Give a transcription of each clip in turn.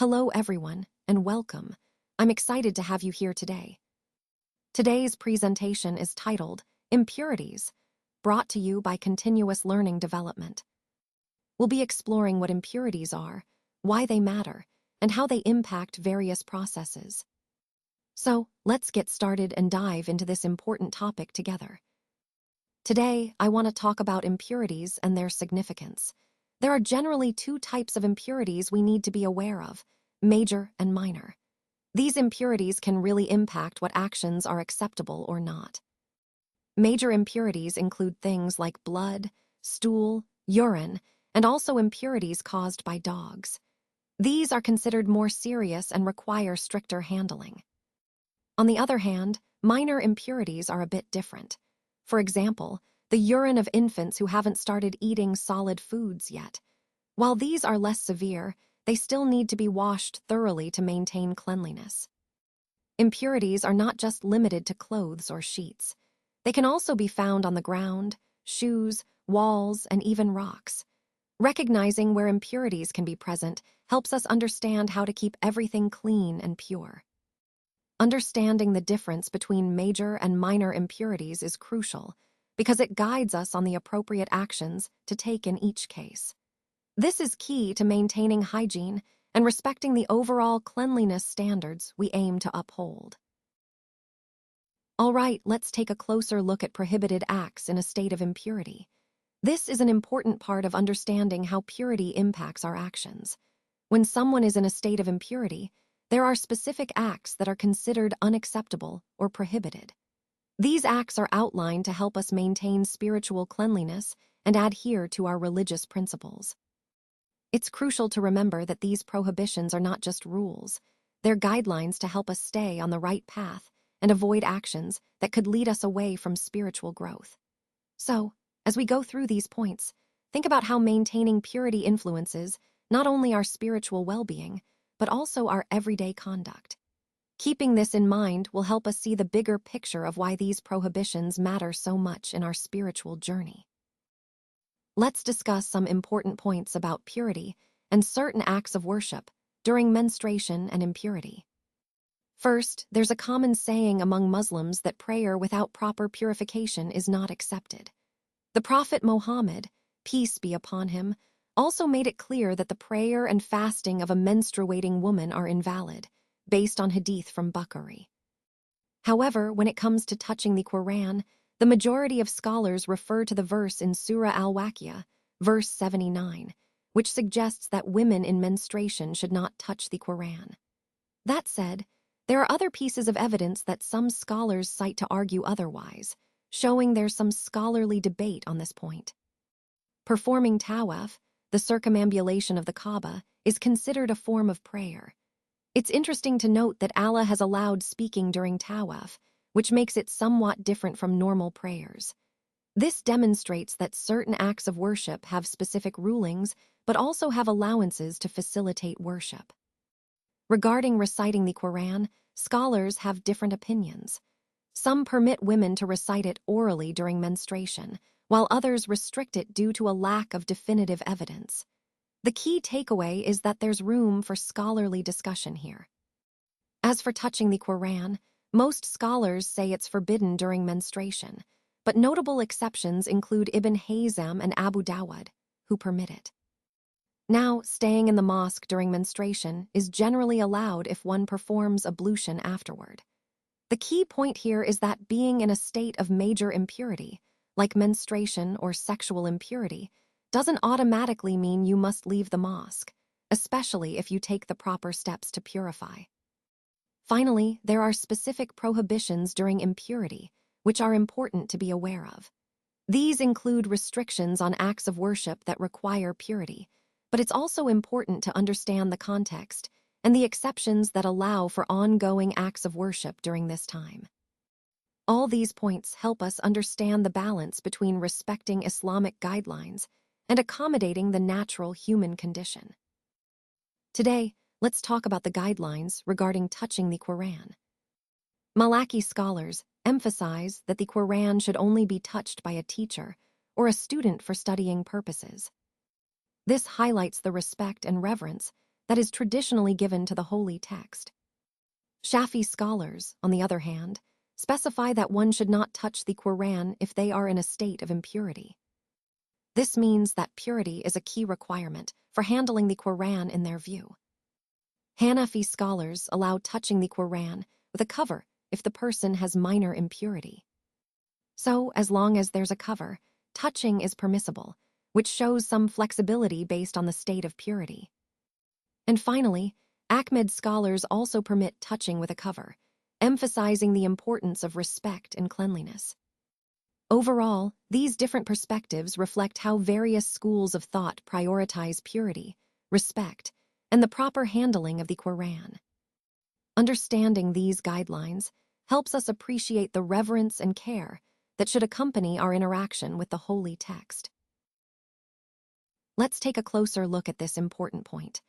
Hello, everyone, and welcome. I'm excited to have you here today. Today's presentation is titled Impurities, brought to you by Continuous Learning Development. We'll be exploring what impurities are, why they matter, and how they impact various processes. So, let's get started and dive into this important topic together. Today, I want to talk about impurities and their significance. There are generally two types of impurities we need to be aware of: major and minor. These impurities can really impact what actions are acceptable or not. Major impurities include things like blood, stool, urine, and also impurities caused by dogs. These are considered more serious and require stricter handling. On the other hand, minor impurities are a bit different. For example, the urine of infants who haven't started eating solid foods yet. While these are less severe, they still need to be washed thoroughly to maintain cleanliness. Impurities are not just limited to clothes or sheets. They can also be found on the ground, shoes, walls, and even rocks. Recognizing where impurities can be present helps us understand how to keep everything clean and pure. Understanding the difference between major and minor impurities is crucial because it guides us on the appropriate actions to take in each case. This is key to maintaining hygiene and respecting the overall cleanliness standards we aim to uphold. All right, let's take a closer look at prohibited acts in a state of impurity. This is an important part of understanding how purity impacts our actions. When someone is in a state of impurity, there are specific acts that are considered unacceptable or prohibited. These acts are outlined to help us maintain spiritual cleanliness and adhere to our religious principles. It's crucial to remember that these prohibitions are not just rules. They're guidelines to help us stay on the right path and avoid actions that could lead us away from spiritual growth. So, as we go through these points, think about how maintaining purity influences not only our spiritual well-being, but also our everyday conduct. Keeping this in mind will help us see the bigger picture of why these prohibitions matter so much in our spiritual journey. Let's discuss some important points about purity and certain acts of worship during menstruation and impurity. First, there's a common saying among Muslims that prayer without proper purification is not accepted. The Prophet Muhammad, peace be upon him, also made it clear that the prayer and fasting of a menstruating woman are invalid, based on hadith from Bukhari. However, when it comes to touching the Quran, the majority of scholars refer to the verse in Surah Al-Waqiah, verse 79, which suggests that women in menstruation should not touch the Quran. That said, there are other pieces of evidence that some scholars cite to argue otherwise, showing there's some scholarly debate on this point. Performing tawaf, the circumambulation of the Kaaba, is considered a form of prayer. It's interesting to note that Allah has allowed speaking during tawaf, which makes it somewhat different from normal prayers. This demonstrates that certain acts of worship have specific rulings, but also have allowances to facilitate worship. Regarding reciting the Quran, scholars have different opinions. Some permit women to recite it orally during menstruation, while others restrict it due to a lack of definitive evidence. The key takeaway is that there's room for scholarly discussion here. As for touching the Quran, most scholars say it's forbidden during menstruation, but notable exceptions include Ibn Hazm and Abu Dawud, who permit it. Now, staying in the mosque during menstruation is generally allowed if one performs ablution afterward. The key point here is that being in a state of major impurity, like menstruation or sexual impurity, doesn't automatically mean you must leave the mosque, especially if you take the proper steps to purify. Finally, there are specific prohibitions during impurity, which are important to be aware of. These include restrictions on acts of worship that require purity, but it's also important to understand the context and the exceptions that allow for ongoing acts of worship during this time. All these points help us understand the balance between respecting Islamic guidelines and accommodating the natural human condition. Today, let's talk about the guidelines regarding touching the Quran. Malaki scholars emphasize that the Quran should only be touched by a teacher or a student for studying purposes. This highlights the respect and reverence that is traditionally given to the holy text. Shafi scholars, on the other hand, specify that one should not touch the Quran if they are in a state of impurity. This means that purity is a key requirement for handling the Quran in their view. Hanafi scholars allow touching the Quran with a cover if the person has minor impurity. So, as long as there's a cover, touching is permissible, which shows some flexibility based on the state of purity. And finally, Ahmed scholars also permit touching with a cover, emphasizing the importance of respect and cleanliness. Overall, these different perspectives reflect how various schools of thought prioritize purity, respect, and the proper handling of the Quran. Understanding these guidelines helps us appreciate the reverence and care that should accompany our interaction with the holy text. Let's take a closer look at this important point.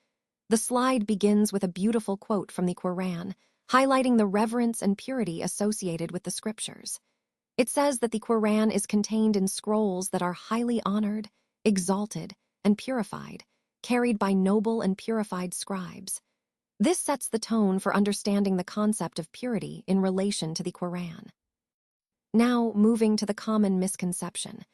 The slide begins with a beautiful quote from the Quran, highlighting the reverence and purity associated with the scriptures. It says that the Quran is contained in scrolls that are highly honored, exalted, and purified, carried by noble and purified scribes. This sets the tone for understanding the concept of purity in relation to the Quran. Now, moving to the common misconception.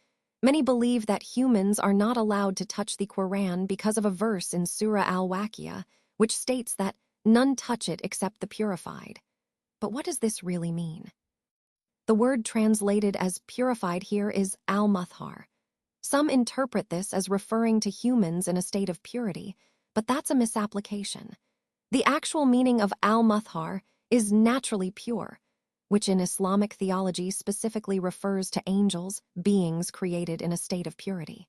Many believe that humans are not allowed to touch the Quran because of a verse in Surah Al-Waqiah, which states that none touch it except the purified. But what does this really mean? The word translated as purified here is al-muthhar. Some interpret this as referring to humans in a state of purity, but that's a misapplication. The actual meaning of al-muthhar is naturally pure, which in Islamic theology specifically refers to angels, beings created in a state of purity.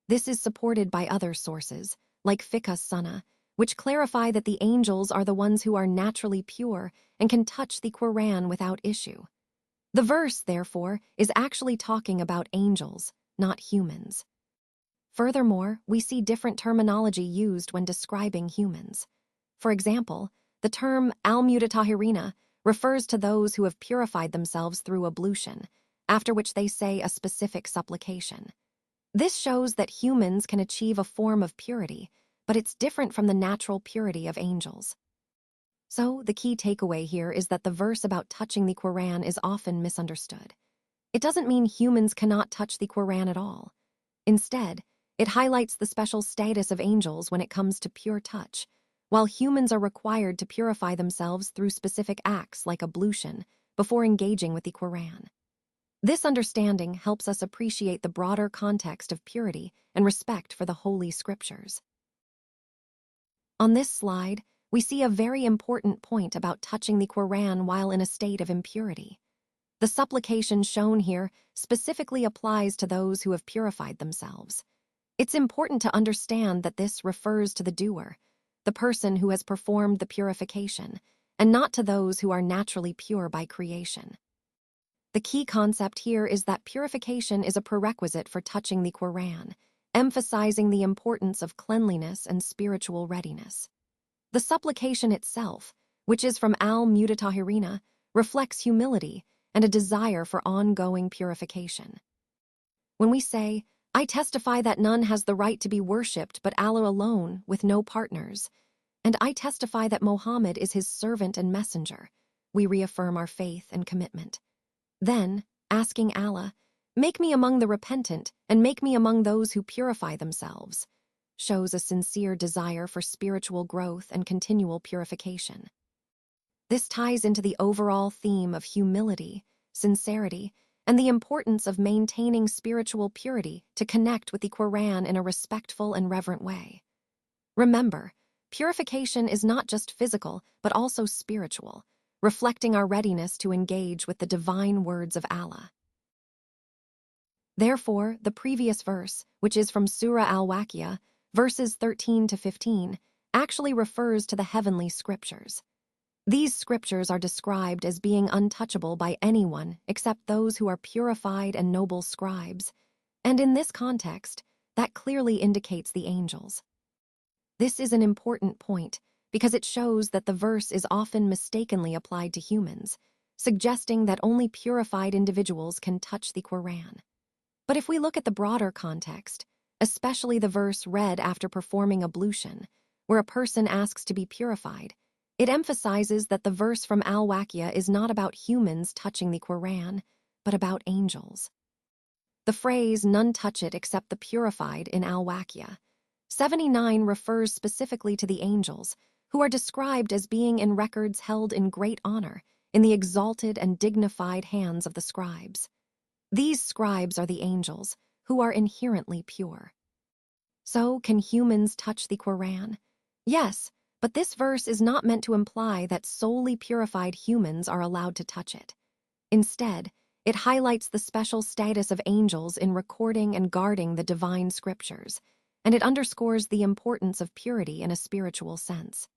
This is supported by other sources, like Fiqh Sunnah, which clarify that the angels are the ones who are naturally pure and can touch the Quran without issue. The verse, therefore, is actually talking about angels, not humans. Furthermore, we see different terminology used when describing humans. For example, the term al-mutatahirina refers to those who have purified themselves through ablution, after which they say a specific supplication. This shows that humans can achieve a form of purity, but it's different from the natural purity of angels. So, the key takeaway here is that the verse about touching the Quran is often misunderstood. It doesn't mean humans cannot touch the Quran at all. Instead, it highlights the special status of angels when it comes to pure touch, while humans are required to purify themselves through specific acts like ablution before engaging with the Quran. This understanding helps us appreciate the broader context of purity and respect for the Holy Scriptures. On this slide, we see a very important point about touching the Quran while in a state of impurity. The supplication shown here specifically applies to those who have purified themselves. It's important to understand that this refers to the doer, the person who has performed the purification, and not to those who are naturally pure by creation. The key concept here is that purification is a prerequisite for touching the Quran, emphasizing the importance of cleanliness and spiritual readiness. The supplication itself, which is from al-mutatahirina, reflects humility and a desire for ongoing purification. When we say, "I testify that none has the right to be worshipped but Allah alone, with no partners, and I testify that Mohammed is his servant and messenger," we reaffirm our faith and commitment. Then, asking Allah, "Make me among the repentant and make me among those who purify themselves," shows a sincere desire for spiritual growth and continual purification. This ties into the overall theme of humility, sincerity, and the importance of maintaining spiritual purity to connect with the Quran in a respectful and reverent way. Remember, purification is not just physical, but also spiritual, reflecting our readiness to engage with the divine words of Allah. Therefore, the previous verse, which is from Surah Al-Waqiah, verses 13 to 15, actually refers to the heavenly scriptures. These scriptures are described as being untouchable by anyone except those who are purified and noble scribes, and in this context, that clearly indicates the angels. This is an important point because it shows that the verse is often mistakenly applied to humans, suggesting that only purified individuals can touch the Quran. But if we look at the broader context, especially the verse read after performing ablution, where a person asks to be purified, it emphasizes that the verse from Al-Waqiah is not about humans touching the Quran, but about angels. The phrase, "none touch it except the purified," in Al-Waqiah 79 refers specifically to the angels, who are described as being in records held in great honor in the exalted and dignified hands of the scribes. These scribes are the angels, who are inherently pure. So, can humans touch the Quran? Yes, but this verse is not meant to imply that solely purified humans are allowed to touch it. Instead, it highlights the special status of angels in recording and guarding the divine scriptures, and it underscores the importance of purity in a spiritual sense.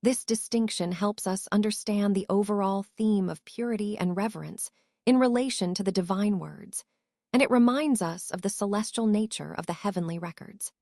This distinction helps us understand the overall theme of purity and reverence in relation to the divine words, and it reminds us of the celestial nature of the heavenly records.